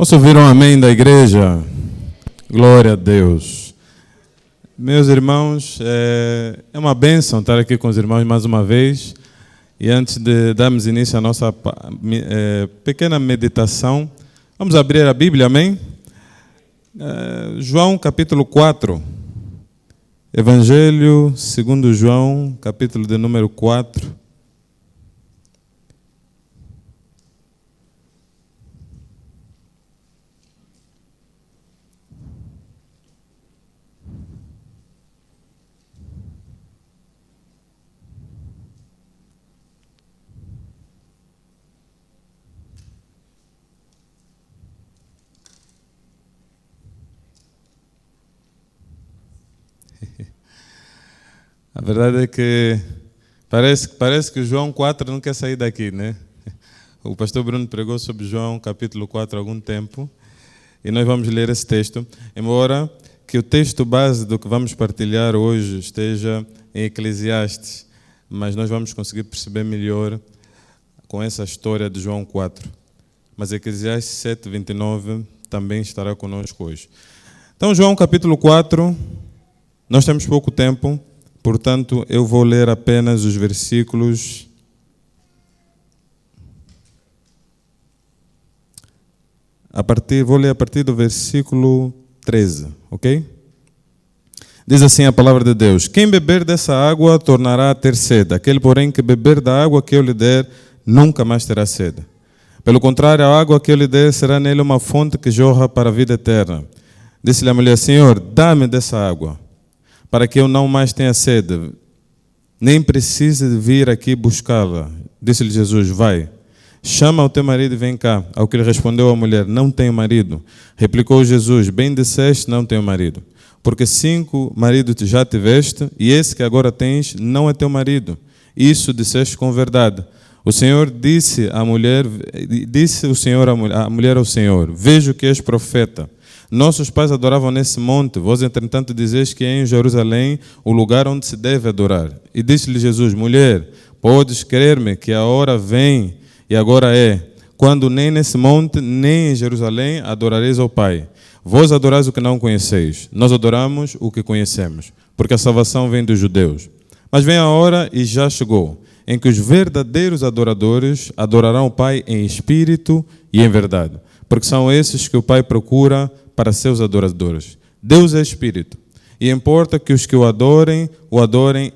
Posso ouvir um amém da igreja? Glória a Deus. Meus irmãos, é uma bênção estar aqui com os irmãos mais uma vez. E antes de darmos início à nossa pequena meditação, vamos abrir a Bíblia, amém? João capítulo 4. Evangelho segundo João, capítulo de número 4. A verdade é que parece que João 4 não quer sair daqui, né? O pastor Bruno pregou sobre João capítulo 4 há algum tempo e nós vamos ler esse texto, embora que o texto base do que vamos partilhar hoje esteja em Eclesiastes, mas nós vamos conseguir perceber melhor com essa história de João 4. Mas Eclesiastes 7:29 também estará conosco hoje. Então, João capítulo 4, nós temos pouco tempo. Portanto, eu vou ler apenas os versículos vou ler a partir do versículo 13, ok? Diz assim a palavra de Deus: quem beber dessa água tornará a ter sede, aquele, porém, que beber da água que eu lhe der, nunca mais terá sede. Pelo contrário, a água que eu lhe der será nele uma fonte que jorra para a vida eterna. Disse-lhe a mulher: Senhor, dá-me dessa água, para que eu não mais tenha sede, nem precise de vir aqui buscá-la. Disse-lhe Jesus: vai, chama o teu marido e vem cá. Ao que lhe respondeu a mulher: não tenho marido. Replicou Jesus: bem disseste, não tenho marido. Porque 5 maridos já tiveste, e esse que agora tens não é teu marido. Isso disseste com verdade. O Senhor disse à mulher, a mulher ao Senhor: vejo que és profeta. Nossos pais adoravam nesse monte, vós, entretanto, dizeis que é em Jerusalém o lugar onde se deve adorar. E disse-lhe Jesus: mulher, podes crer-me que a hora vem, e agora é, quando nem nesse monte, nem em Jerusalém adorareis ao Pai. Vós adorais o que não conheceis, nós adoramos o que conhecemos, porque a salvação vem dos judeus. Mas vem a hora, e já chegou, em que os verdadeiros adoradores adorarão o Pai em espírito e em verdade, porque são esses que o Pai procura para seus adoradores. Deus é espírito, e importa que os que o adorem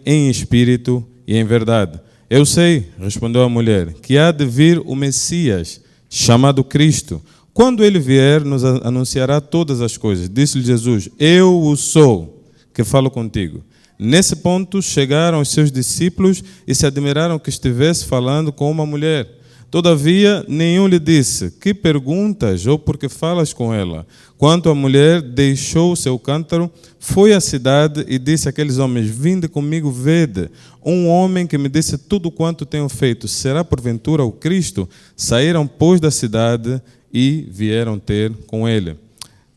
em espírito e em verdade. Eu sei, respondeu a mulher, que há de vir o Messias, chamado Cristo. Quando ele vier, nos anunciará todas as coisas. Disse-lhe Jesus: eu o sou que falo contigo. Nesse ponto chegaram os seus discípulos e se admiraram que estivesse falando com uma mulher. Todavia, nenhum lhe disse: que perguntas ou por que falas com ela? Quanto à mulher, deixou o seu cântaro, foi à cidade e disse àqueles homens: vinde comigo, vede, um homem que me disse tudo quanto tenho feito. Será porventura o Cristo? Saíram, pois, da cidade e vieram ter com ele.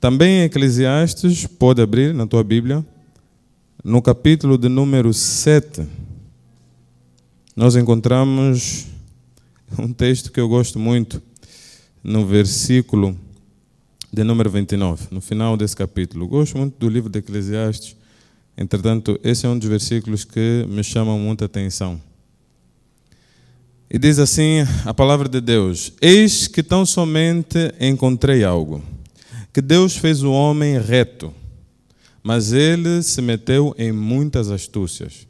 Também em Eclesiastes, pode abrir na tua Bíblia, no capítulo de número 7, nós encontramos um texto que eu gosto muito, no versículo de número 29, no final desse capítulo. Eu gosto muito do livro de Eclesiastes, entretanto, esse é um dos versículos que me chamam muita atenção. E diz assim a palavra de Deus: eis que tão somente encontrei algo, que Deus fez o homem reto, mas ele se meteu em muitas astúcias.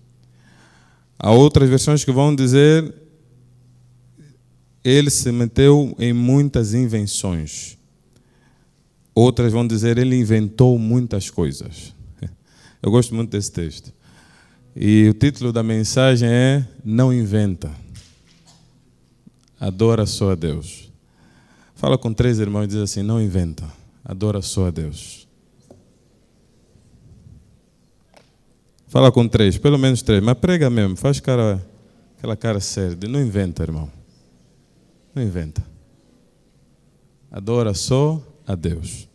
Há outras versões que vão dizer: ele se meteu em muitas invenções. Outras vão dizer: ele inventou muitas coisas. Eu gosto muito desse texto. E o título da mensagem é: não inventa, adora só a Deus. Fala com 3 irmãos e diz assim: não inventa, adora só a Deus. Fala com 3, pelo menos 3, mas prega mesmo, faz aquela cara séria. Não inventa, irmão. Não inventa. Adora só a Deus.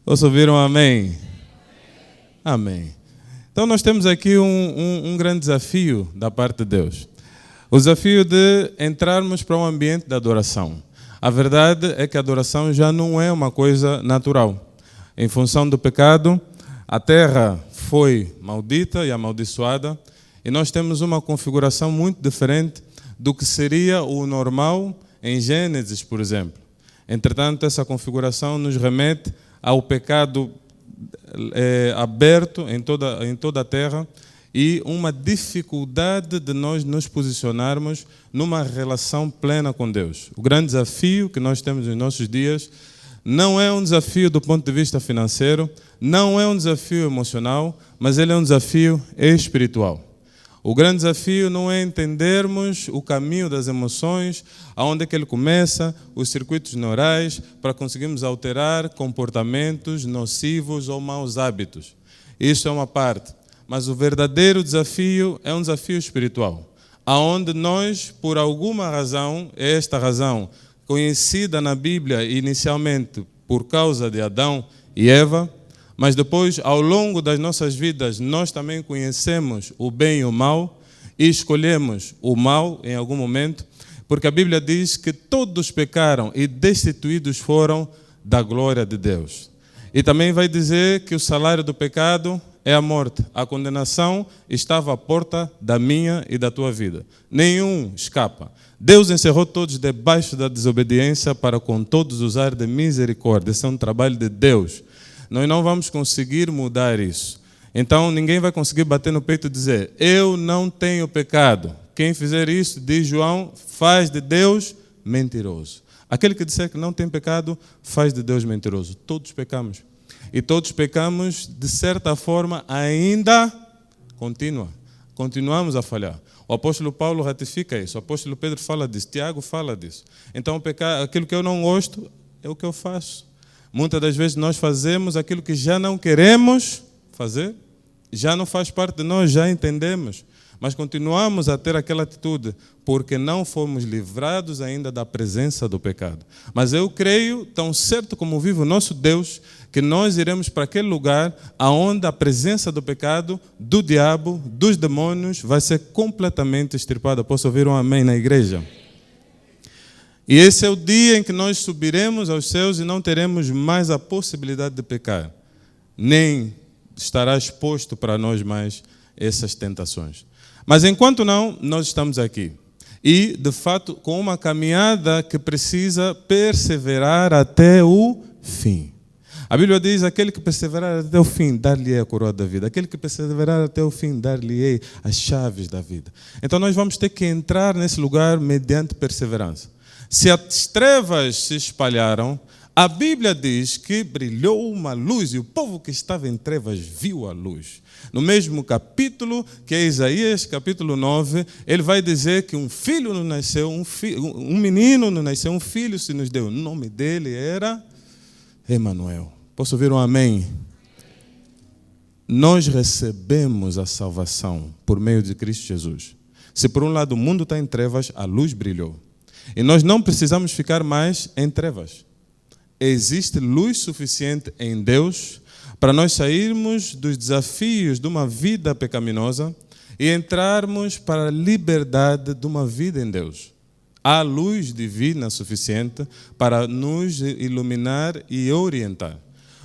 Posso ouvir um amém? Amém. Então nós temos aqui um grande desafio da parte de Deus. O desafio de entrarmos para um ambiente de adoração. A verdade é que a adoração já não é uma coisa natural. Em função do pecado, a terra foi maldita e amaldiçoada, e nós temos uma configuração muito diferente do que seria o normal em Gênesis, por exemplo. Entretanto, essa configuração nos remete ao pecado aberto em toda a terra e uma dificuldade de nós nos posicionarmos numa relação plena com Deus. O grande desafio que nós temos nos nossos dias não é um desafio do ponto de vista financeiro, não é um desafio emocional, mas ele é um desafio espiritual. O grande desafio não é entendermos o caminho das emoções, aonde é que ele começa, os circuitos neurais, para conseguirmos alterar comportamentos nocivos ou maus hábitos. Isso é uma parte. Mas o verdadeiro desafio é um desafio espiritual, aonde nós, por alguma razão, esta razão conhecida na Bíblia inicialmente por causa de Adão e Eva, mas depois, ao longo das nossas vidas, nós também conhecemos o bem e o mal e escolhemos o mal em algum momento, porque a Bíblia diz que todos pecaram e destituídos foram da glória de Deus. E também vai dizer que o salário do pecado é a morte. A condenação estava à porta da minha e da tua vida. Nenhum escapa. Deus encerrou todos debaixo da desobediência para com todos usar de misericórdia. Esse é um trabalho de Deus. Nós não vamos conseguir mudar isso. Então ninguém vai conseguir bater no peito e dizer: eu não tenho pecado. Quem fizer isso, diz João, faz de Deus mentiroso. Aquele que disser que não tem pecado, faz de Deus mentiroso. Todos pecamos. E todos pecamos, de certa forma, ainda continuamos a falhar. O apóstolo Paulo ratifica isso, o apóstolo Pedro fala disso, Tiago fala disso. Então, aquilo que eu não gosto é o que eu faço. Muitas das vezes nós fazemos aquilo que já não queremos fazer, já não faz parte de nós, já entendemos, mas continuamos a ter aquela atitude, porque não fomos livrados ainda da presença do pecado. Mas eu creio, tão certo como vive o nosso Deus, que nós iremos para aquele lugar onde a presença do pecado, do diabo, dos demônios, vai ser completamente extirpada. Posso ouvir um amém na igreja? E esse é o dia em que nós subiremos aos céus e não teremos mais a possibilidade de pecar. Nem estará exposto para nós mais essas tentações. Mas enquanto não, nós estamos aqui. E, de fato, com uma caminhada que precisa perseverar até o fim. A Bíblia diz: aquele que perseverar até o fim, dar-lhe-ei a coroa da vida. Aquele que perseverar até o fim, dar-lhe-ei as chaves da vida. Então nós vamos ter que entrar nesse lugar mediante perseverança. Se as trevas se espalharam, a Bíblia diz que brilhou uma luz e o povo que estava em trevas viu a luz. No mesmo capítulo, que é Isaías, capítulo 9, ele vai dizer que um filho nos nasceu, um menino nos nasceu, um filho se nos deu. O nome dele era Emanuel. Posso ouvir um amém? Nós recebemos a salvação por meio de Cristo Jesus. Se por um lado o mundo está em trevas, a luz brilhou. E nós não precisamos ficar mais em trevas. Existe luz suficiente em Deus para nós sairmos dos desafios de uma vida pecaminosa e entrarmos para a liberdade de uma vida em Deus. Há luz divina suficiente para nos iluminar e orientar.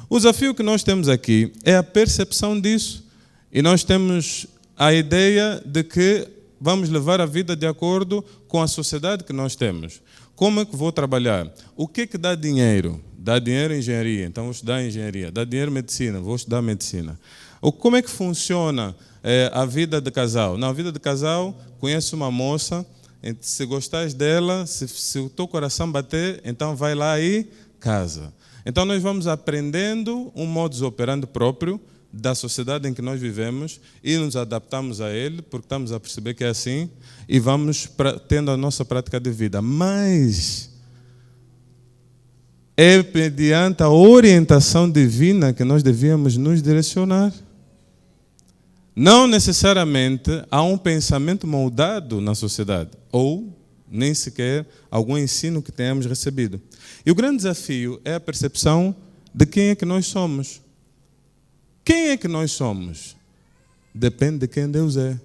O desafio que nós temos aqui é a percepção disso. E nós temos a ideia de que vamos levar a vida de acordo com a sociedade que nós temos. Como é que vou trabalhar? O que é que dá dinheiro? Dá dinheiro em engenharia, então vou estudar engenharia. Dá dinheiro em medicina, vou estudar medicina. Como é que funciona a vida de casal? Na vida de casal, conheço uma moça, se gostares dela, se o teu coração bater, então vai lá e casa. Então nós vamos aprendendo um modus operandi próprio da sociedade em que nós vivemos e nos adaptamos a ele, porque estamos a perceber que é assim, e vamos tendo a nossa prática de vida. Mas é mediante a orientação divina que nós devíamos nos direcionar. Não necessariamente há um pensamento moldado na sociedade, ou nem sequer algum ensino que tenhamos recebido. E o grande desafio é a percepção de quem é que nós somos. Quem é que nós somos? Depende de quem Deus é.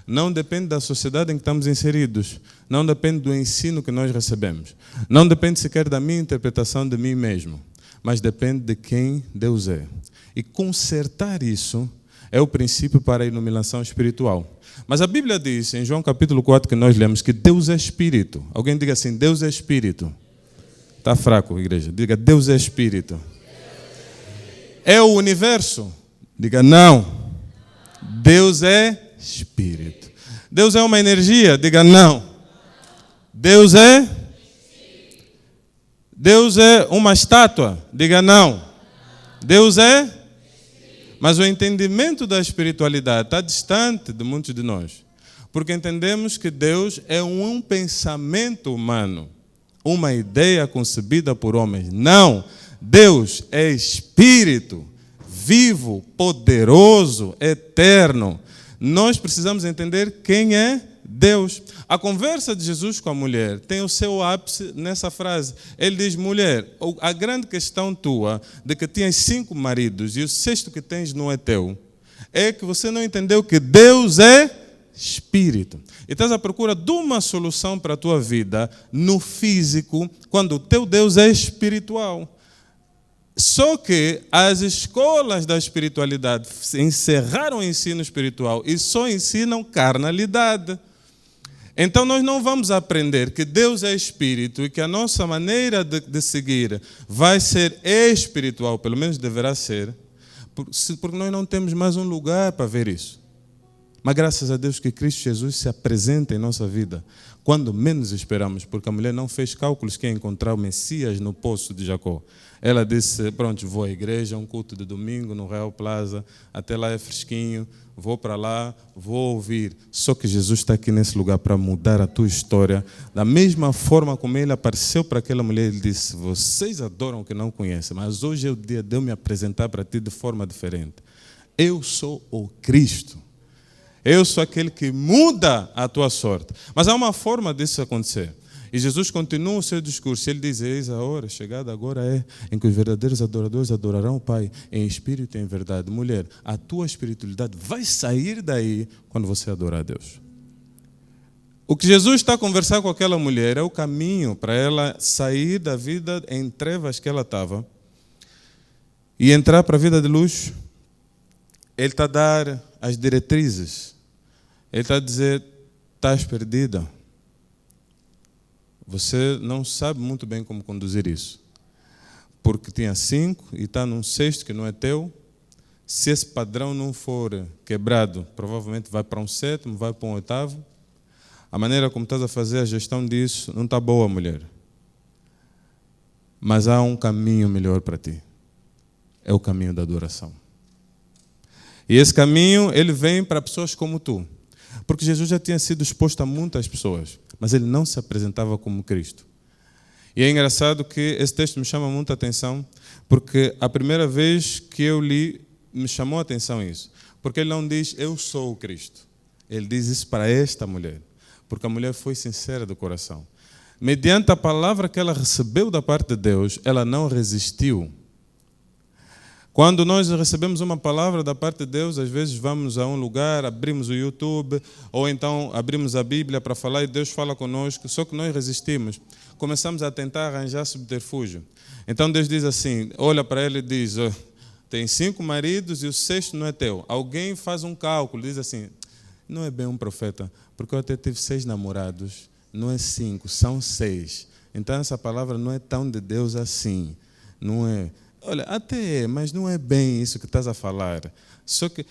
Não depende da sociedade em que estamos inseridos. Não depende do ensino que nós recebemos. Não depende sequer da minha interpretação de mim mesmo. Mas depende de quem Deus é. E consertar isso é o princípio para a iluminação espiritual. Mas a Bíblia diz, em João capítulo 4, que nós lemos, que Deus é Espírito. Alguém diga assim, Deus é Espírito. Está fraco, igreja. Diga, Deus é Espírito. É o universo? Diga, não. Deus é Espírito. Deus é uma energia? Diga, não. Deus é uma estátua? Diga, não. Deus é? Mas o entendimento da espiritualidade está distante de muitos de nós. Porque entendemos que Deus é um pensamento humano. Uma ideia concebida por homens. Não. Deus é Espírito. Vivo, poderoso, eterno. Nós precisamos entender quem é Deus. A conversa de Jesus com a mulher tem o seu ápice nessa frase. Ele diz, mulher, a grande questão tua de que tinhas 5 maridos e o 6º que tens não é teu, é que você não entendeu que Deus é Espírito. E estás à procura de uma solução para a tua vida no físico, quando o teu Deus é espiritual. Só que as escolas da espiritualidade encerraram o ensino espiritual e só ensinam carnalidade. Então nós não vamos aprender que Deus é Espírito e que a nossa maneira de seguir vai ser espiritual, pelo menos deverá ser, porque nós não temos mais um lugar para ver isso. Mas graças a Deus que Cristo Jesus se apresenta em nossa vida quando menos esperamos, porque a mulher não fez cálculos que ia encontrar o Messias no poço de Jacó. Ela disse, pronto, vou à igreja, um culto de domingo no Real Plaza, até lá é fresquinho, vou para lá, vou ouvir. Só que Jesus está aqui nesse lugar para mudar a tua história. Da mesma forma como ele apareceu para aquela mulher, ele disse, vocês adoram o que não conhecem, mas hoje é o dia de eu me apresentar para ti de forma diferente. Eu sou o Cristo. Eu sou aquele que muda a tua sorte. Mas há uma forma disso acontecer. E Jesus continua o seu discurso. Ele diz, eis a hora, chegada agora é, em que os verdadeiros adoradores adorarão o Pai em espírito e em verdade. Mulher, a tua espiritualidade vai sair daí quando você adorar a Deus. O que Jesus está a conversar com aquela mulher é o caminho para ela sair da vida em trevas que ela estava e entrar para a vida de luz. Ele está a dar as diretrizes. Ele está a dizer, estás perdida. Você não sabe muito bem como conduzir isso. Porque tinha 5 e está num 6º que não é teu. Se esse padrão não for quebrado, provavelmente vai para um 7º, vai para um 8º. A maneira como estás a fazer a gestão disso não está boa, mulher. Mas há um caminho melhor para ti. É o caminho da adoração. E esse caminho, ele vem para pessoas como tu. Porque Jesus já tinha sido exposto a muitas pessoas, mas ele não se apresentava como Cristo. E é engraçado que esse texto me chama muita atenção, porque a primeira vez que eu li, me chamou a atenção isso. Porque ele não diz, eu sou o Cristo. Ele diz isso para esta mulher, porque a mulher foi sincera do coração. Mediante a palavra que ela recebeu da parte de Deus, ela não resistiu. Quando nós recebemos uma palavra da parte de Deus, às vezes vamos a um lugar, abrimos o YouTube, ou então abrimos a Bíblia para falar e Deus fala conosco, só que nós resistimos. Começamos a tentar arranjar subterfúgio. Então Deus diz assim, olha para ele e diz, tem 5 maridos e o 6º não é teu. Alguém faz um cálculo, diz assim, não é bem um profeta, porque eu até tive 6 namorados, não é 5, são 6. Então essa palavra não é tão de Deus assim, não é... Olha, até é, mas não é bem isso que estás a falar. Só que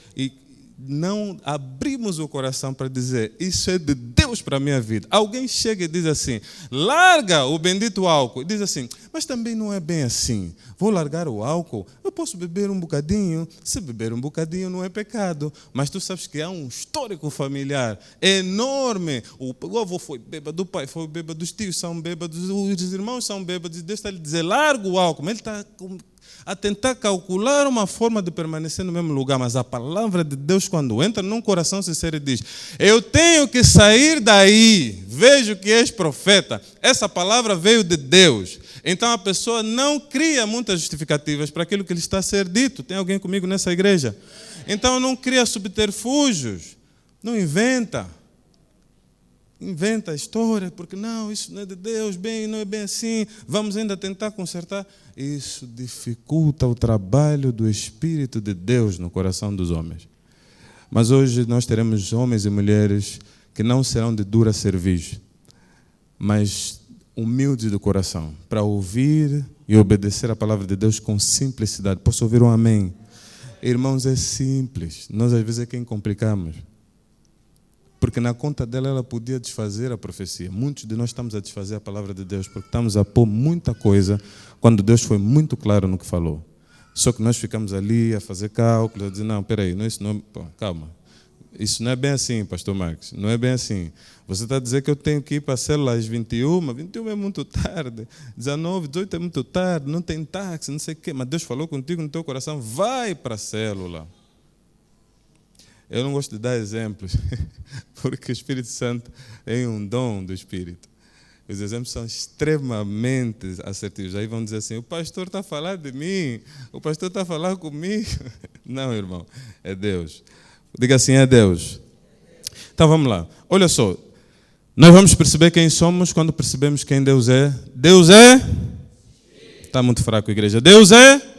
não abrimos o coração para dizer, isso é de Deus para a minha vida. Alguém chega e diz assim, larga o bendito álcool. E diz assim, mas também não é bem assim. Vou largar o álcool, eu posso beber um bocadinho. Se beber um bocadinho não é pecado. Mas tu sabes que há um histórico familiar enorme. O avô foi bêbado, o pai foi bêbado, os tios são bêbados, os irmãos são bêbados. E Deus está a lhe dizer, larga o álcool. Mas ele está a tentar calcular uma forma de permanecer no mesmo lugar, mas a palavra de Deus, quando entra num coração sincero e diz, eu tenho que sair daí, vejo que és profeta, essa palavra veio de Deus. Então a pessoa não cria muitas justificativas para aquilo que lhe está a ser dito. Tem alguém comigo nessa igreja? Então não cria subterfúgios, Não inventa. Inventa a história, porque não, isso não é de Deus, bem, não é bem assim, vamos ainda tentar consertar. Isso dificulta o trabalho do Espírito de Deus no coração dos homens. Mas hoje nós teremos homens e mulheres que não serão de dura cerviz, mas humildes do coração, para ouvir e obedecer a palavra de Deus com simplicidade. Posso ouvir um amém? Irmãos, é simples. Nós às vezes é quem complicamos. Porque na conta dela ela podia desfazer a profecia. Muitos de nós estamos a desfazer a palavra de Deus porque estamos a pôr muita coisa quando Deus foi muito claro no que falou. Só que nós ficamos ali a fazer cálculos, a dizer, não, peraí, não, isso não, calma. Isso não é bem assim, pastor Marcos, não é bem assim. Você está a dizer que eu tenho que ir para a célula às 21 é muito tarde, 19, 18 é muito tarde, não tem táxi, não sei o quê. Mas Deus falou contigo no teu coração, vai para a célula. Eu não gosto de dar exemplos, porque o Espírito Santo é um dom do Espírito. Os exemplos são extremamente assertivos. Aí vão dizer assim, o pastor está a falar de mim, o pastor está a falar comigo. Não, irmão, é Deus. Diga assim, é Deus. Então vamos lá. Olha só, nós vamos perceber quem somos quando percebemos quem Deus é. Deus é? Está muito fraco, igreja. Deus é?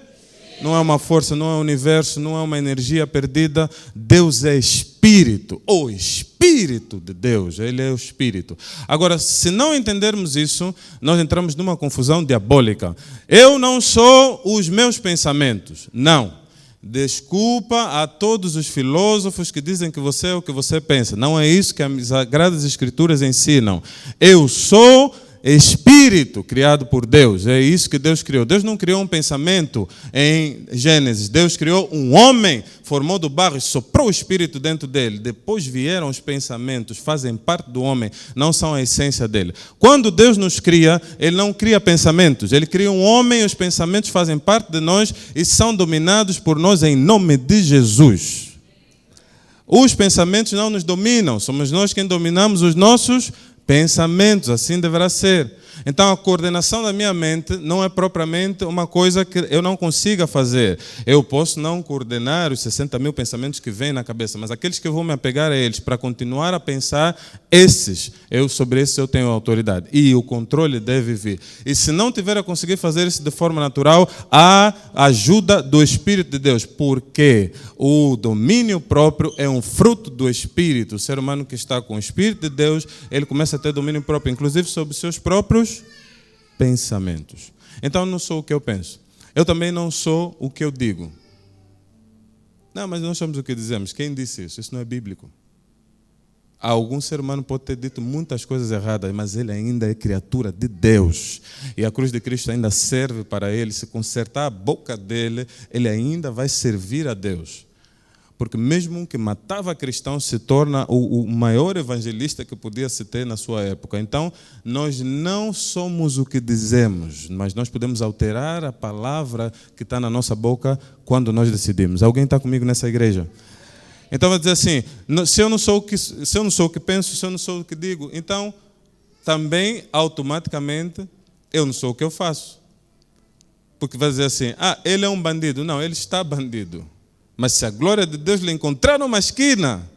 Não é uma força, não é um universo, não é uma energia perdida. Deus é Espírito, o Espírito de Deus, Ele é o Espírito. Agora, se não entendermos isso, nós entramos numa confusão diabólica. Eu não sou os meus pensamentos, não. Desculpa a todos os filósofos que dizem que você é o que você pensa. Não é isso que as Sagradas Escrituras ensinam. Eu sou Espírito criado por Deus, é isso que Deus criou. Deus não criou um pensamento em Gênesis, Deus criou um homem, formou do barro e soprou o Espírito dentro dele. Depois vieram os pensamentos, fazem parte do homem, não são a essência dele. Quando Deus nos cria, Ele não cria pensamentos, Ele cria um homem e os pensamentos fazem parte de nós e são dominados por nós em nome de Jesus. Os pensamentos não nos dominam, somos nós quem dominamos os nossos pensamentos, assim deverá ser. Então a coordenação da minha mente não é propriamente uma coisa que eu não consiga fazer. Eu posso não coordenar os 60 mil pensamentos que vêm na cabeça, mas aqueles que eu vou me apegar a eles para continuar a pensar, sobre esses eu tenho autoridade. E o controle deve vir. E se não tiver a conseguir fazer isso de forma natural, há ajuda do Espírito de Deus. Porque o domínio próprio é um fruto do Espírito. O ser humano que está com o Espírito de Deus, ele começa a ter domínio próprio, inclusive sobre seus próprios pensamentos. Então eu não sou o que eu penso. Eu também não sou o que eu digo. Não, mas nós somos o que dizemos. Quem disse isso? Isso não é bíblico. Algum ser humano pode ter dito muitas coisas erradas, mas ele ainda é criatura de Deus. E a cruz de Cristo ainda serve para ele. Se consertar a boca dele, ele ainda vai servir a Deus. Porque mesmo um que matava cristãos se torna o maior evangelista que podia se ter na sua época. Então, nós não somos o que dizemos, mas nós podemos alterar a palavra que está na nossa boca quando nós decidimos. Alguém está comigo nessa igreja? Então vai dizer assim, se eu não sou o que penso, se eu não sou o que digo, então também automaticamente eu não sou o que eu faço. Porque vai dizer assim, ele é um bandido. Não, ele está bandido. Mas se a glória de Deus lhe encontrar numa esquina,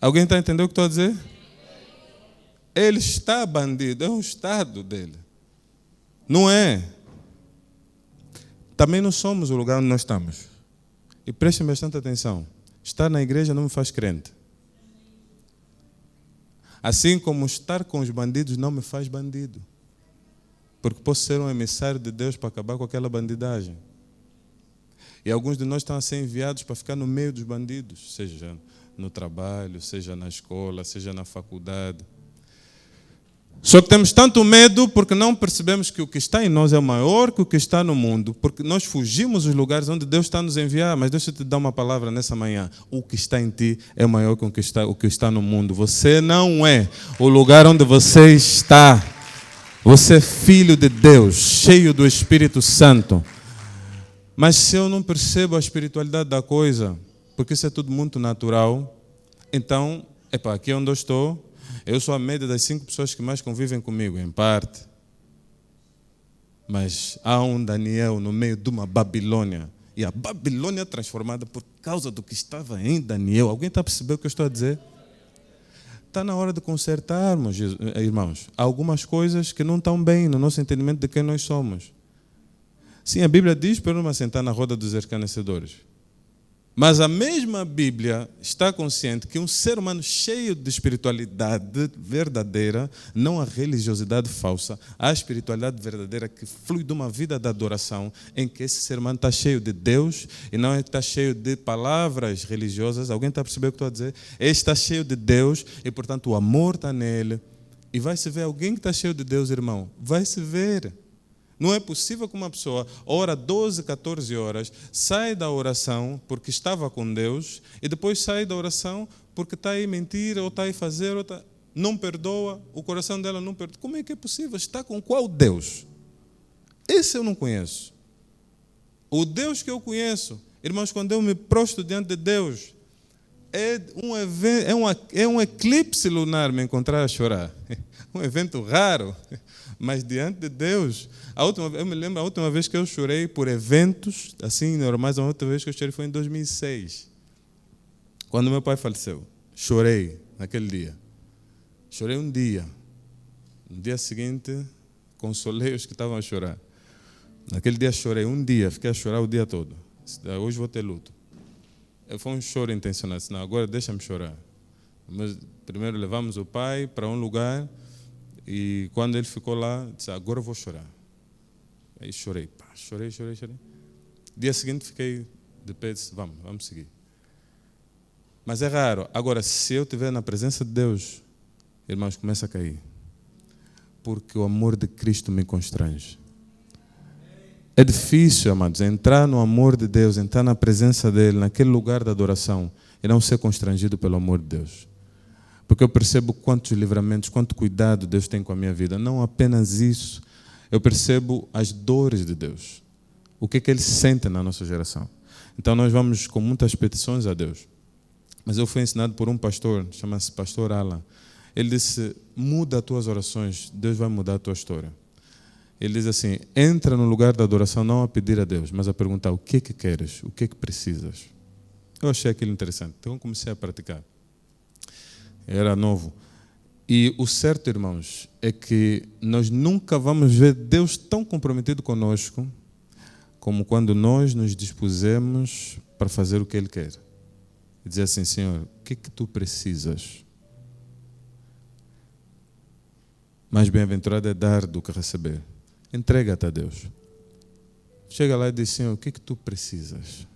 alguém está entendendo o que estou a dizer? Ele está bandido, é o estado dele. Não é. Também não somos o lugar onde nós estamos. E prestem bastante atenção. Estar na igreja não me faz crente. Assim como estar com os bandidos não me faz bandido. Porque posso ser um emissário de Deus para acabar com aquela bandidagem. E alguns de nós estão a ser enviados para ficar no meio dos bandidos, seja no trabalho, seja na escola, seja na faculdade. Só que temos tanto medo porque não percebemos que o que está em nós é maior que o que está no mundo, porque nós fugimos dos lugares onde Deus está a nos enviar. Mas deixa eu te dar uma palavra nessa manhã. O que está em ti é maior que o que está no mundo. Você não é o lugar onde você está. Você é filho de Deus, cheio do Espírito Santo. Mas se eu não percebo a espiritualidade da coisa, porque isso é tudo muito natural, então, aqui onde eu estou, eu sou a média das 5 pessoas que mais convivem comigo, em parte. Mas há um Daniel no meio de uma Babilônia, E a Babilônia transformada por causa do que estava em Daniel. Alguém está a perceber o que eu estou a dizer? Está na hora de consertarmos, irmãos, algumas coisas que não estão bem no nosso entendimento de quem nós somos. Sim, a Bíblia diz para não sentar na roda dos escarnecedores. Mas a mesma Bíblia está consciente que um ser humano cheio de espiritualidade verdadeira, não a religiosidade falsa, a espiritualidade verdadeira que flui de uma vida de adoração, em que esse ser humano está cheio de Deus e não está cheio de palavras religiosas. Alguém está a perceber o que estou a dizer? Ele está cheio de Deus e, portanto, o amor está nele. E vai se ver alguém que está cheio de Deus, irmão. Vai se ver. Não é possível que uma pessoa ora 12, 14 horas, sai da oração porque estava com Deus e depois sai da oração porque está aí mentir ou está aí fazer, ou não perdoa, o coração dela não perdoa. Como é que é possível? Está com qual Deus? Esse eu não conheço. O Deus que eu conheço, irmãos, quando eu me prostro diante de Deus, é um eclipse lunar me encontrar a chorar. Um evento raro. Mas diante de Deus, eu me lembro a última vez que eu chorei por eventos assim normais, a última vez que eu chorei foi em 2006, quando meu pai faleceu. Chorei naquele dia. Chorei um dia. No dia seguinte, consolei os que estavam a chorar. Naquele dia chorei um dia, fiquei a chorar o dia todo. Hoje vou ter luto. Foi um choro intencional. Não, agora deixa-me chorar. Mas primeiro levamos o pai para um lugar. E quando ele ficou lá, disse, agora eu vou chorar. Aí chorei, chorei. Dia seguinte fiquei de pé e disse, vamos seguir. Mas é raro. Agora, se eu estiver na presença de Deus, irmãos, começa a cair. Porque o amor de Cristo me constrange. É difícil, amados, entrar no amor de Deus, entrar na presença dEle, naquele lugar da adoração, e não ser constrangido pelo amor de Deus. Porque eu percebo quantos livramentos, quanto cuidado Deus tem com a minha vida. Não apenas isso, eu percebo as dores de Deus. O que Ele sente na nossa geração. Então nós vamos com muitas petições a Deus. Mas eu fui ensinado por um pastor, chama-se Pastor Alan. Ele disse, muda as tuas orações, Deus vai mudar a tua história. Ele diz assim, entra no lugar da adoração não a pedir a Deus, mas a perguntar o que queres, o que precisas. Eu achei aquilo interessante, então comecei a praticar. Era novo. E o certo, irmãos, é que nós nunca vamos ver Deus tão comprometido conosco como quando nós nos dispusemos para fazer o que Ele quer. E dizer assim, Senhor, o que tu precisas? Mais bem-aventurado é dar do que receber. Entrega-te a Deus. Chega lá e diz, Senhor, o que tu precisas?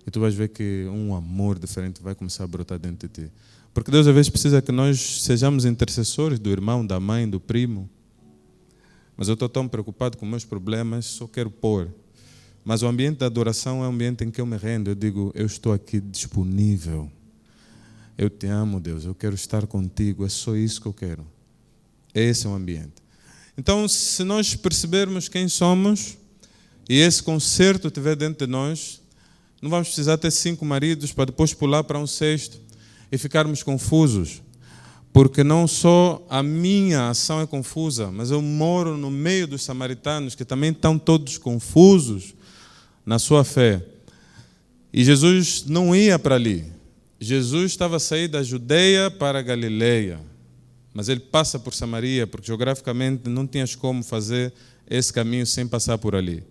E tu vais ver que um amor diferente vai começar a brotar dentro de ti. Porque Deus às vezes precisa que nós sejamos intercessores do irmão, da mãe, do primo. Mas eu estou tão preocupado com meus problemas, só quero pôr. Mas o ambiente da adoração é um ambiente em que eu me rendo. Eu digo, eu estou aqui disponível. Eu te amo, Deus, eu quero estar contigo, é só isso que eu quero. Esse é o ambiente. Então, se nós percebermos quem somos, e esse concerto estiver dentro de nós, não vamos precisar ter 5 maridos para depois pular para um 6º. E ficarmos confusos, porque não só a minha ação é confusa, mas eu moro no meio dos samaritanos que também estão todos confusos na sua fé. E Jesus não ia para ali. Jesus estava a sair da Judeia para a Galileia, mas ele passa por Samaria, porque geograficamente não tinhas como fazer esse caminho sem passar por ali.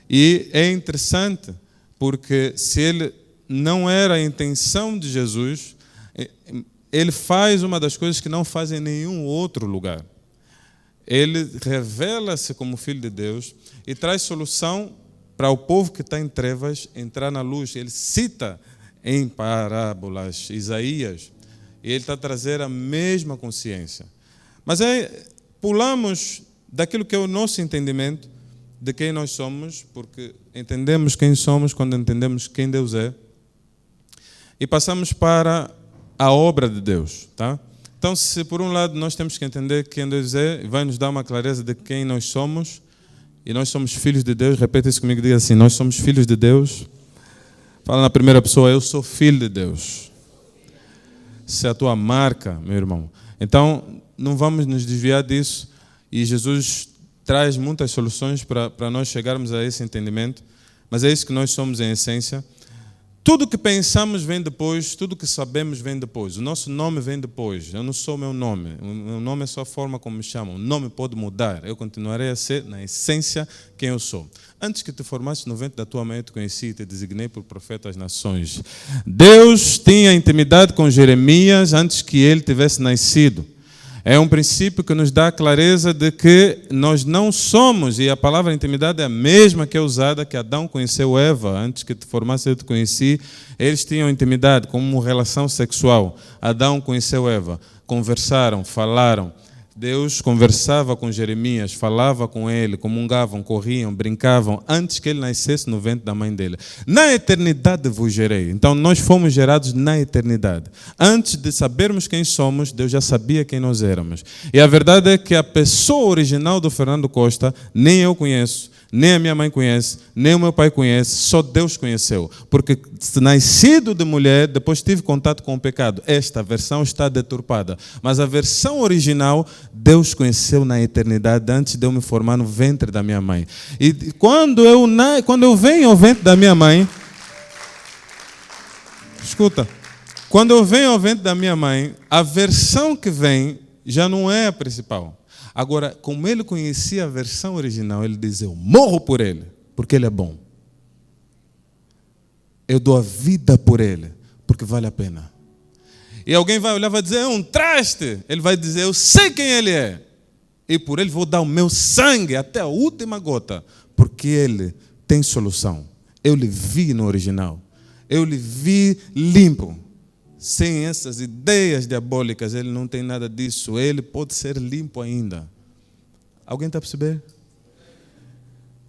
E é interessante, porque se ele não era a intenção de Jesus, ele faz uma das coisas que não faz em nenhum outro lugar. Ele revela-se como Filho de Deus e traz solução para o povo que está em trevas entrar na luz. Ele cita em parábolas Isaías e ele está a trazer a mesma consciência. Mas aí pulamos daquilo que é o nosso entendimento de quem nós somos, porque entendemos quem somos quando entendemos quem Deus é, e passamos para a obra de Deus, tá? Então, se por um lado nós temos que entender quem Deus é, vai nos dar uma clareza de quem nós somos, e nós somos filhos de Deus. Repete isso comigo, diga assim, nós somos filhos de Deus. Fala na primeira pessoa, eu sou filho de Deus. Essa é a tua marca, meu irmão. Então, não vamos nos desviar disso, e Jesus traz muitas soluções para nós chegarmos a esse entendimento. mas é isso que nós somos em essência. Tudo que pensamos vem depois, tudo que sabemos vem depois. O nosso nome vem depois. Eu não sou o meu nome. O meu nome é só a forma como me chamam. O nome pode mudar. Eu continuarei a ser, na essência, quem eu sou. Antes que te formasses no ventre da tua mãe, eu te conheci e te designei por profeta às nações. Deus tinha intimidade com Jeremias antes que ele tivesse nascido. É um princípio que nos dá a clareza de que nós não somos, e a palavra intimidade é a mesma que é usada que Adão conheceu Eva. Antes que te formasse, eu te conheci. Eles tinham intimidade como relação sexual. Adão conheceu Eva. Conversaram, falaram. Deus conversava com Jeremias, falava com ele, comungavam, corriam, brincavam, antes que ele nascesse no ventre da mãe dele. Na eternidade vos gerei. Então nós fomos gerados na eternidade. Antes de sabermos quem somos, Deus já sabia quem nós éramos. E a verdade é que a pessoa original do Fernando Costa, nem eu conheço, nem a minha mãe conhece, nem o meu pai conhece, só Deus conheceu. Porque nascido de mulher, depois tive contato com o pecado. Esta versão está deturpada. Mas a versão original, Deus conheceu na eternidade, antes de eu me formar no ventre da minha mãe. E quando eu venho ao ventre da minha mãe, escuta, quando eu venho ao ventre da minha mãe, a versão que vem já não é a principal. Agora, como ele conhecia a versão original, ele diz, eu morro por ele, porque ele é bom. Eu dou a vida por ele, porque vale a pena. E alguém vai olhar e vai dizer, é um traste. Ele vai dizer, eu sei quem ele é. E por ele vou dar o meu sangue até a última gota, porque ele tem solução. Eu lhe vi no original. Eu lhe vi limpo. Sem essas ideias diabólicas, ele não tem nada disso. Ele pode ser limpo ainda. Alguém está a perceber?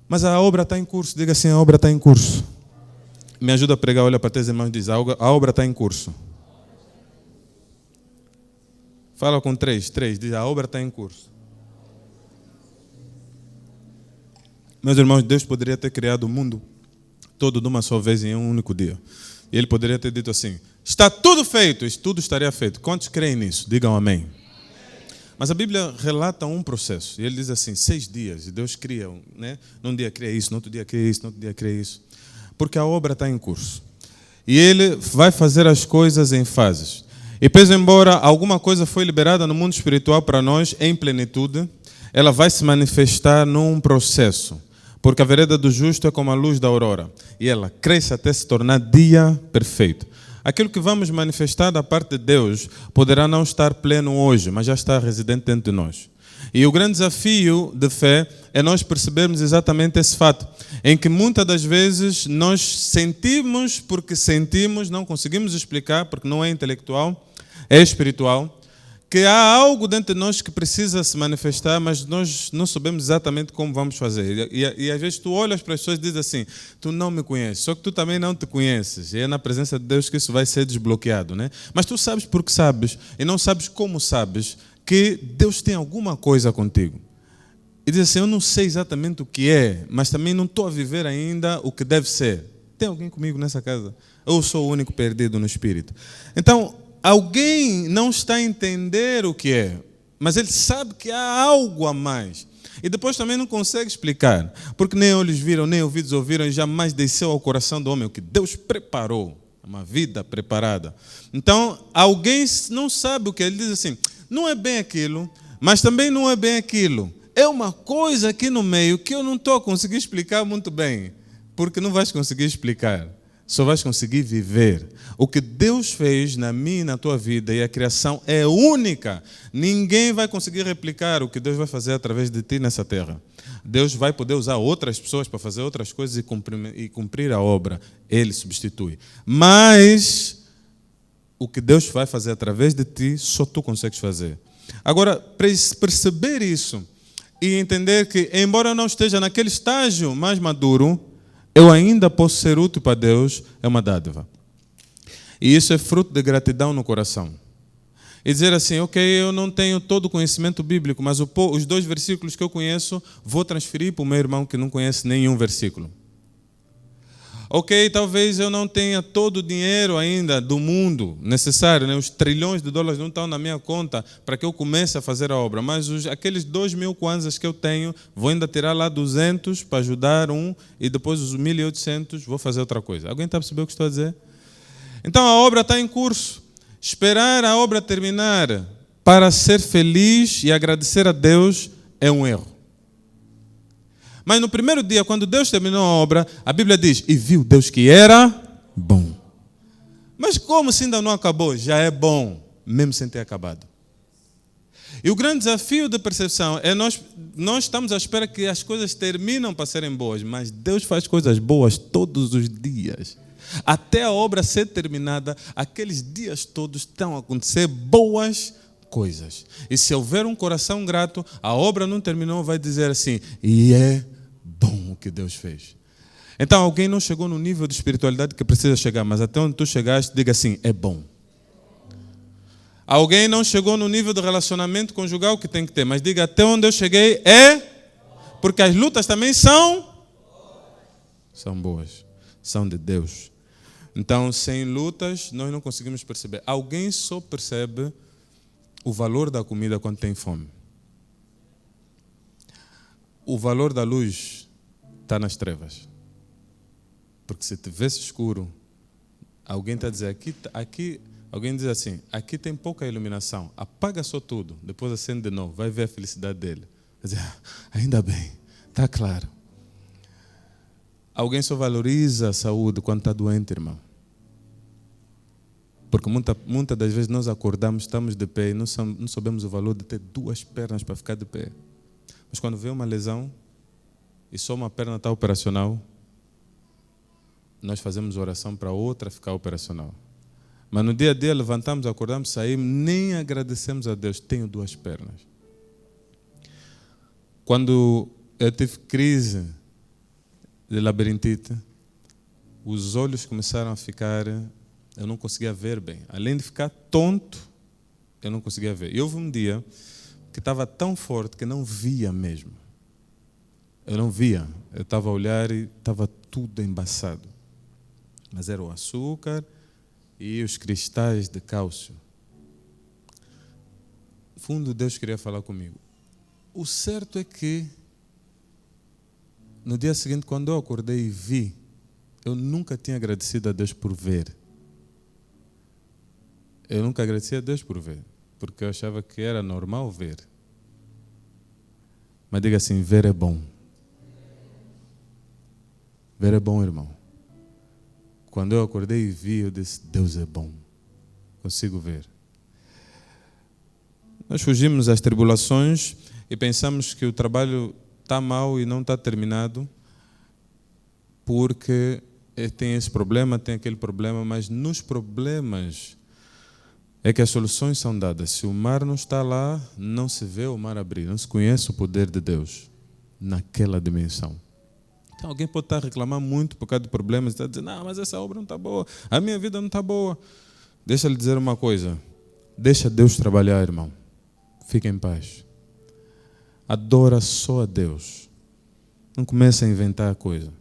Mas a obra está em curso. Diga assim, a obra está em curso. Me ajuda a pregar, olha para teus irmãos e diz, a obra está em curso. Fala com três, diz, a obra está em curso. Meus irmãos, Deus poderia ter criado o mundo todo de uma só vez em um único dia. E Ele poderia ter dito assim, está tudo feito, isso tudo estaria feito. Quantos creem nisso? Digam amém. Mas a Bíblia relata um processo. E ele diz assim, 6 dias. E Deus cria, né? Num dia cria isso, no outro dia cria isso, no outro dia cria isso. Porque a obra está em curso. E Ele vai fazer as coisas em fases. E pois embora alguma coisa foi liberada no mundo espiritual para nós em plenitude, ela vai se manifestar num processo. Porque a vereda do justo é como a luz da aurora. E ela cresce até se tornar dia perfeito. Aquilo que vamos manifestar da parte de Deus poderá não estar pleno hoje, mas já está residente dentro de nós. E o grande desafio de fé é nós percebermos exatamente esse fato, em que muitas das vezes nós sentimos porque sentimos, não conseguimos explicar porque não é intelectual, é espiritual, que há algo dentro de nós que precisa se manifestar, mas nós não sabemos exatamente como vamos fazer. E às vezes tu olhas para as pessoas e dizes assim, tu não me conheces, só que tu também não te conheces. E é na presença de Deus que isso vai ser desbloqueado, né? Mas tu sabes porque sabes, e não sabes como sabes, que Deus tem alguma coisa contigo. E diz assim, eu não sei exatamente o que é, mas também não estou a viver ainda o que deve ser. Tem alguém comigo nessa casa? Eu sou o único perdido no espírito. Então, alguém não está a entender o que é, mas ele sabe que há algo a mais. E depois também não consegue explicar, porque nem olhos viram, nem ouvidos ouviram, e jamais desceu ao coração do homem o que Deus preparou, uma vida preparada. Então, alguém não sabe o que é. Ele diz assim, não é bem aquilo, mas também não é bem aquilo. É uma coisa aqui no meio que eu não estou a conseguir explicar muito bem, porque não vais conseguir explicar. Só vais conseguir viver. O que Deus fez na minha e na tua vida e a criação é única. Ninguém vai conseguir replicar o que Deus vai fazer através de ti nessa terra. Deus vai poder usar outras pessoas para fazer outras coisas e cumprir a obra. Ele substitui. Mas o que Deus vai fazer através de ti, só tu consegues fazer. Agora, para perceber isso e entender que, embora eu não esteja naquele estágio mais maduro, eu ainda posso ser útil para Deus, é uma dádiva. E isso é fruto de gratidão no coração. E dizer assim, ok, eu não tenho todo o conhecimento bíblico, mas os 2 versículos que eu conheço, vou transferir para o meu irmão que não conhece nenhum versículo. Ok, talvez eu não tenha todo o dinheiro ainda do mundo necessário, né? Os trilhões de dólares não estão na minha conta para que eu comece a fazer a obra, mas aqueles 2.000 kwanzas que eu tenho, vou ainda tirar lá 200 para ajudar e depois os 1.800 vou fazer outra coisa. Alguém está a perceber o que estou a dizer? Então a obra está em curso. Esperar a obra terminar para ser feliz e agradecer a Deus é um erro. Mas no primeiro dia, quando Deus terminou a obra, a Bíblia diz, e viu Deus que era bom. Mas como se ainda não acabou? Já é bom, mesmo sem ter acabado. E o grande desafio da percepção é nós estamos à espera que as coisas terminam para serem boas, mas Deus faz coisas boas todos os dias. Até a obra ser terminada, aqueles dias todos estão a acontecer boas coisas. E se houver um coração grato, a obra não terminou, vai dizer assim, e é bom o que Deus fez. Então alguém não chegou no nível de espiritualidade que precisa chegar, mas até onde tu chegaste, diga assim, é bom. Alguém não chegou no nível de relacionamento conjugal que tem que ter, mas diga, até onde eu cheguei é... Porque as lutas também são boas, são de Deus. Então, sem lutas, nós não conseguimos perceber. Alguém só percebe o valor da comida quando tem fome. O valor da luz está nas trevas. Porque se tivesse escuro, alguém está a dizer, aqui, alguém diz assim, aqui tem pouca iluminação, apaga só tudo, depois acende de novo, vai ver a felicidade dele. Vai dizer, ainda bem, está claro. Alguém só valoriza a saúde quando está doente, irmão. Porque muitas das vezes nós acordamos, estamos de pé e não sabemos o valor de ter 2 pernas para ficar de pé. Mas quando vê uma lesão e só uma perna está operacional, nós fazemos oração para outra ficar operacional. Mas no dia a dia levantamos, acordamos, saímos, nem agradecemos a Deus, tenho 2 pernas. Quando eu tive crise de labirintite, os olhos começaram a ficar, eu não conseguia ver bem. Além de ficar tonto, eu não conseguia ver. E houve um dia que estava tão forte que não via mesmo. Eu não via. Eu estava a olhar e estava tudo embaçado. Mas era o açúcar e os cristais de cálcio. No fundo, Deus queria falar comigo. O certo é que, no dia seguinte, quando eu acordei e vi, eu nunca tinha agradecido a Deus por ver. Eu nunca agradeci a Deus por ver, porque eu achava que era normal ver. Mas diga assim, ver é bom. Ver é bom, irmão. Quando eu acordei e vi, eu disse, Deus é bom. Consigo ver. Nós fugimos às tribulações e pensamos que o trabalho está mal e não está terminado porque tem esse problema, tem aquele problema, mas nos problemas é que as soluções são dadas. Se o mar não está lá, não se vê o mar abrir, não se conhece o poder de Deus naquela dimensão. Então alguém pode estar a reclamar muito por causa de problemas, está dizendo, não, mas essa obra não está boa, a minha vida não está boa. Deixa lhe dizer uma coisa, deixa Deus trabalhar, irmão. Fique em paz. Adora só a Deus. Não comece a inventar a coisa.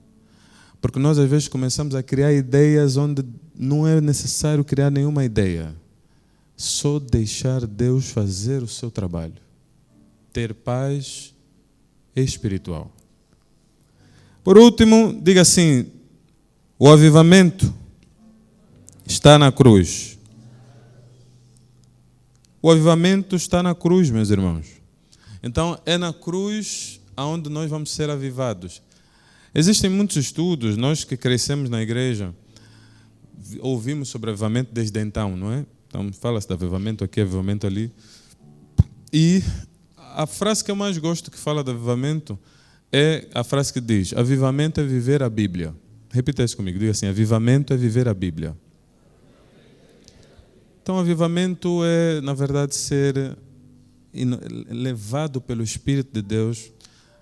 Porque nós às vezes começamos a criar ideias onde não é necessário criar nenhuma ideia. Só deixar Deus fazer o seu trabalho. Ter paz espiritual. Por último, diga assim, o avivamento está na cruz. O avivamento está na cruz, meus irmãos. Então, é na cruz aonde nós vamos ser avivados. Existem muitos estudos, nós que crescemos na igreja, ouvimos sobre avivamento desde então, não é? Então, fala-se de avivamento aqui, avivamento ali. E a frase que eu mais gosto que fala de avivamento é a frase que diz, avivamento é viver a Bíblia. Repita isso comigo, diga assim, avivamento é viver a Bíblia. Então, avivamento é, na verdade, ser levado pelo Espírito de Deus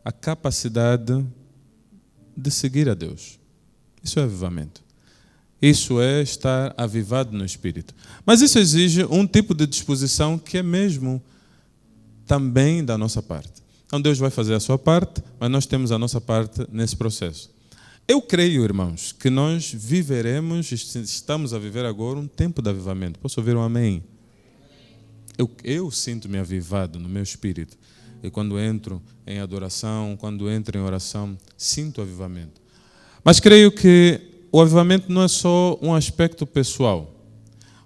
a capacidade de seguir a Deus. Isso é avivamento. Isso é estar avivado no Espírito. Mas isso exige um tipo de disposição que é mesmo também da nossa parte. Então Deus vai fazer a sua parte, mas nós temos a nossa parte nesse processo. Eu creio, irmãos, que nós viveremos, estamos a viver agora um tempo de avivamento. Posso ouvir um amém? Eu sinto-me avivado no meu espírito. E quando entro em adoração, quando entro em oração, sinto avivamento. Mas creio que o avivamento não é só um aspecto pessoal.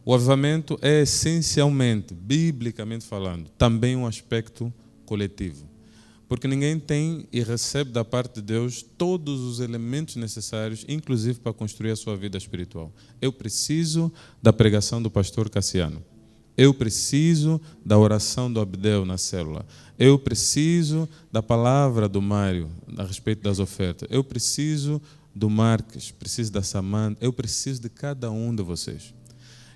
O avivamento é essencialmente, biblicamente falando, também um aspecto coletivo. Porque ninguém tem e recebe da parte de Deus todos os elementos necessários, inclusive para construir a sua vida espiritual. Eu preciso da pregação do pastor Cassiano. Eu preciso da oração do Abdel na célula. Eu preciso da palavra do Mário a respeito das ofertas. Eu preciso do Marques, preciso da Samanta. Eu preciso de cada um de vocês.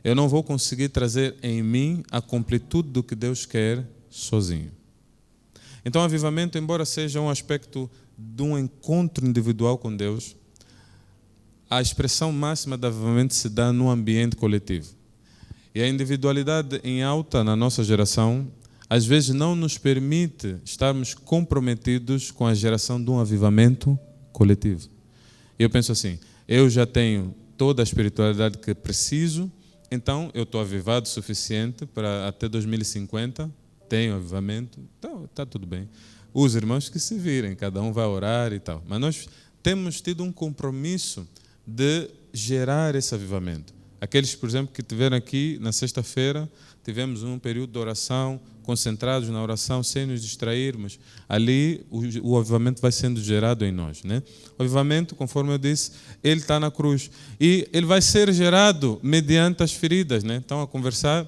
Eu não vou conseguir trazer em mim a completude do que Deus quer sozinho. Então, o avivamento, embora seja um aspecto de um encontro individual com Deus, a expressão máxima do avivamento se dá no ambiente coletivo. E a individualidade em alta na nossa geração, às vezes não nos permite estarmos comprometidos com a geração de um avivamento coletivo. E eu penso assim, eu já tenho toda a espiritualidade que preciso, então eu estou avivado o suficiente para até 2050, tenho avivamento, então está tudo bem. Os irmãos que se virem, cada um vai orar e tal. Mas nós temos tido um compromisso de gerar esse avivamento. Aqueles, por exemplo, que estiveram aqui na sexta-feira, tivemos um período de oração, concentrados na oração, sem nos distrairmos. Ali o avivamento vai sendo gerado em nós, né? O avivamento, conforme eu disse, ele está na cruz. E ele vai ser gerado mediante as feridas, né? Então, a conversar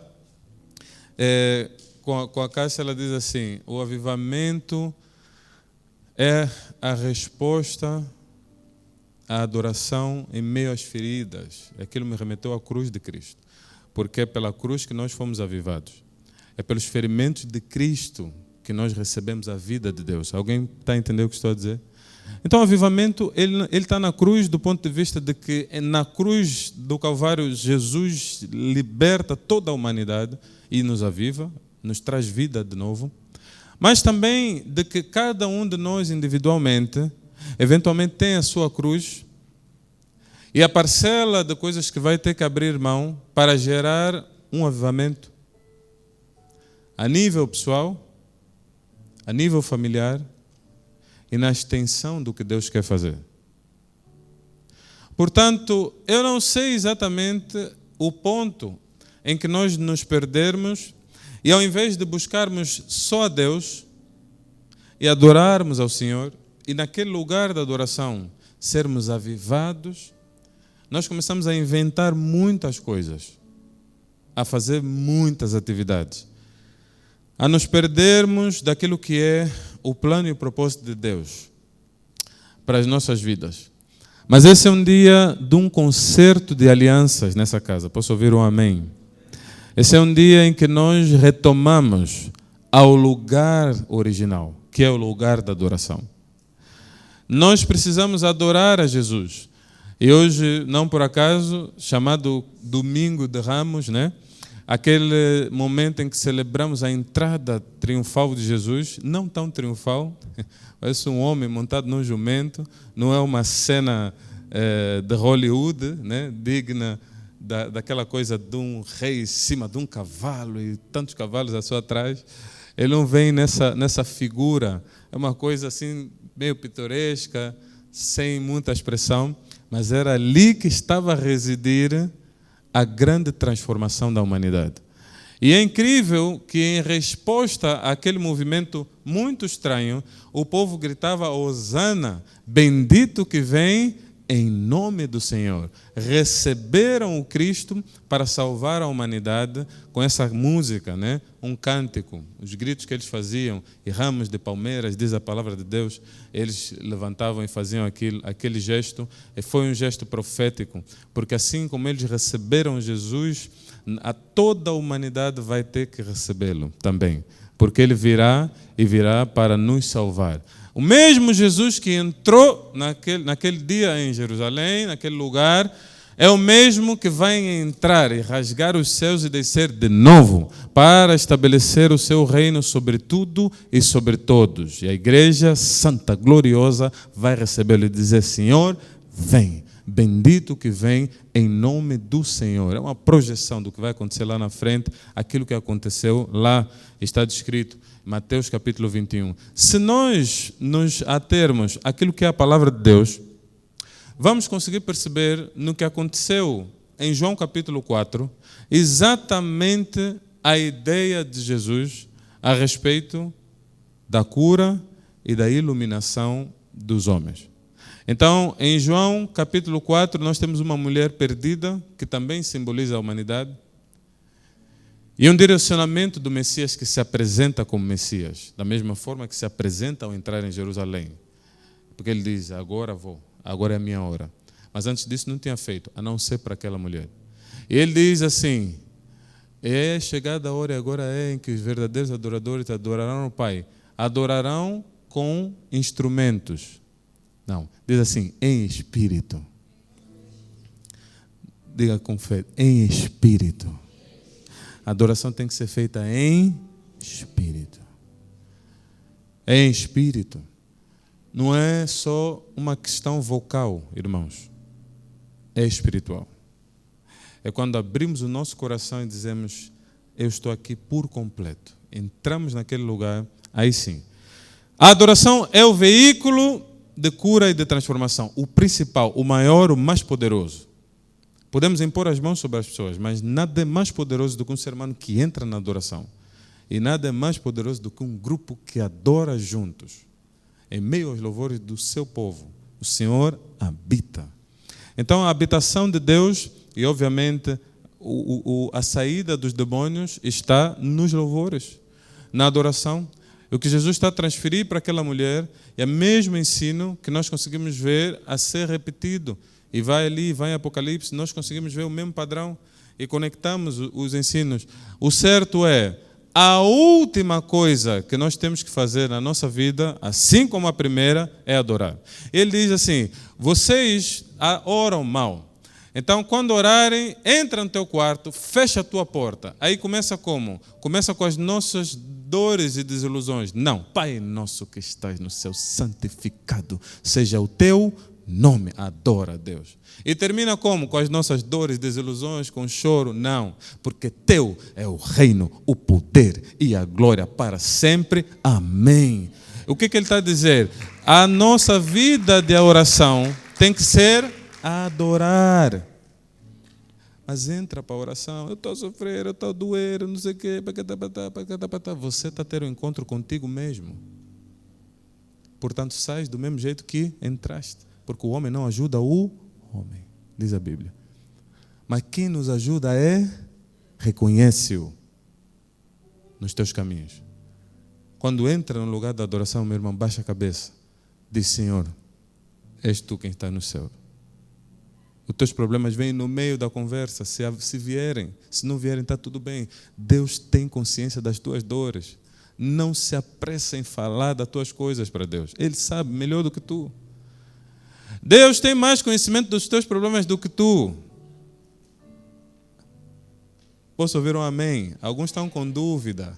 com a Cássia, ela diz assim, o avivamento é a resposta à adoração em meio às feridas. Aquilo me remeteu à cruz de Cristo, porque é pela cruz que nós fomos avivados. É pelos ferimentos de Cristo que nós recebemos a vida de Deus. Alguém está a entender o que estou a dizer? Então, o avivamento, ele está na cruz do ponto de vista de que na cruz do Calvário, Jesus liberta toda a humanidade e nos aviva, nos traz vida de novo. Mas também de que cada um de nós individualmente, eventualmente tem a sua cruz e a parcela de coisas que vai ter que abrir mão para gerar um avivamento a nível pessoal, a nível familiar e na extensão do que Deus quer fazer. Portanto, eu não sei exatamente o ponto em que nós nos perdermos e ao invés de buscarmos só a Deus e adorarmos ao Senhor, e naquele lugar da adoração sermos avivados, nós começamos a inventar muitas coisas, a fazer muitas atividades, a nos perdermos daquilo que é o plano e o propósito de Deus para as nossas vidas. Mas esse é um dia de um concerto de alianças nessa casa. Posso ouvir um amém? Esse é um dia em que nós retomamos ao lugar original, que é o lugar da adoração. Nós precisamos adorar a Jesus. E hoje, não por acaso, chamado Domingo de Ramos, né? Aquele momento em que celebramos a entrada triunfal de Jesus, não tão triunfal, parece um homem montado num jumento, não é uma cena de Hollywood, né? Digna daquela coisa de um rei em cima de um cavalo e tantos cavalos à sua trás. Ele não vem nessa figura, é uma coisa assim meio pitoresca, sem muita expressão, mas era ali que estava a residir a grande transformação da humanidade. E é incrível que, em resposta àquele movimento muito estranho, o povo gritava: Hosana, bendito que vem em nome do Senhor. Receberam o Cristo para salvar a humanidade com essa música, né? Um cântico, os gritos que eles faziam, e ramos de palmeiras, diz a palavra de Deus, eles levantavam e faziam aquele gesto, e foi um gesto profético, porque assim como eles receberam Jesus, a toda a humanidade vai ter que recebê-lo também, porque ele virá e virá para nos salvar. O mesmo Jesus que entrou naquele dia em Jerusalém, naquele lugar, é o mesmo que vai entrar e rasgar os céus e descer de novo para estabelecer o seu reino sobre tudo e sobre todos. E a igreja santa, gloriosa, vai recebê-lo e dizer: Senhor, vem. Bendito que vem em nome do Senhor. É uma projeção do que vai acontecer lá na frente, aquilo que aconteceu lá, está descrito, Mateus capítulo 21. Se nós nos atermos àquilo que é a palavra de Deus, vamos conseguir perceber no que aconteceu em João capítulo 4, exatamente a ideia de Jesus a respeito da cura e da iluminação dos homens. Então, em João capítulo 4, nós temos uma mulher perdida, que também simboliza a humanidade, e um direcionamento do Messias que se apresenta como Messias, da mesma forma que se apresenta ao entrar em Jerusalém. Porque ele diz, agora vou, agora é a minha hora. Mas antes disso não tinha feito, a não ser para aquela mulher. E ele diz assim, é chegada a hora e agora é em que os verdadeiros adoradores adorarão o Pai. Adorarão com instrumentos. Não, diz assim, em espírito. Diga com fé, em espírito. A adoração tem que ser feita em espírito. Em espírito. Não é só uma questão vocal, irmãos. É espiritual. É quando abrimos o nosso coração e dizemos, eu estou aqui por completo. Entramos naquele lugar, aí sim. A adoração é o veículo de cura e de transformação. O principal, o maior, o mais poderoso. Podemos impor as mãos sobre as pessoas, mas nada é mais poderoso do que um ser humano que entra na adoração. E nada é mais poderoso do que um grupo que adora juntos. Em meio aos louvores do seu povo, o Senhor habita. Então a habitação de Deus, e obviamente a saída dos demônios está nos louvores, na adoração. O que Jesus está a transferir para aquela mulher é o mesmo ensino que nós conseguimos ver a ser repetido. E vai ali, vai em Apocalipse, nós conseguimos ver o mesmo padrão e conectamos os ensinos. O certo é, a última coisa que nós temos que fazer na nossa vida, assim como a primeira, é adorar. Ele diz assim, vocês oram mal. Então, quando orarem, entra no teu quarto, fecha a tua porta. Aí começa como? Começa com as nossas dores e desilusões. Não, Pai nosso que estás no céu, santificado seja o teu nome. Adora a Deus. E termina como? Com as nossas dores, desilusões, com choro? Não, porque teu é o reino, o poder e a glória para sempre. Amém. O que ele está a dizer? A nossa vida de oração tem que ser adorar. Mas entra para a oração, eu estou a sofrer, eu estou a doer, eu não sei o quê. Você está a ter um encontro contigo mesmo. Portanto, sais do mesmo jeito que entraste. Porque o homem não ajuda o homem, diz a Bíblia. Mas quem nos ajuda é, reconhece-o nos teus caminhos. Quando entra no lugar da adoração, meu irmão, baixa a cabeça. Diz, Senhor, és tu quem está no céu. Os teus problemas vêm no meio da conversa, se vierem. Se não vierem, está tudo bem. Deus tem consciência das tuas dores. Não se apressa em falar das tuas coisas para Deus. Ele sabe melhor do que tu. Deus tem mais conhecimento dos teus problemas do que tu. Posso ouvir um amém? Alguns estão com dúvida.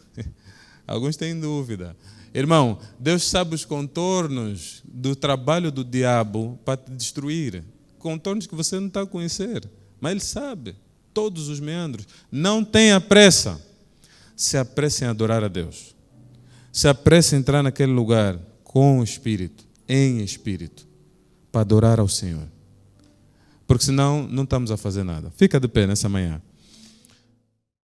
Alguns têm dúvida. Irmão, Deus sabe os contornos do trabalho do diabo para te destruir. Contornos que você não está a conhecer. Mas Ele sabe todos os meandros. Não tenha pressa. Se apresse em adorar a Deus. Se apresse em entrar naquele lugar com o Espírito, em Espírito, para adorar ao Senhor. Porque senão não estamos a fazer nada. Fica de pé nessa manhã.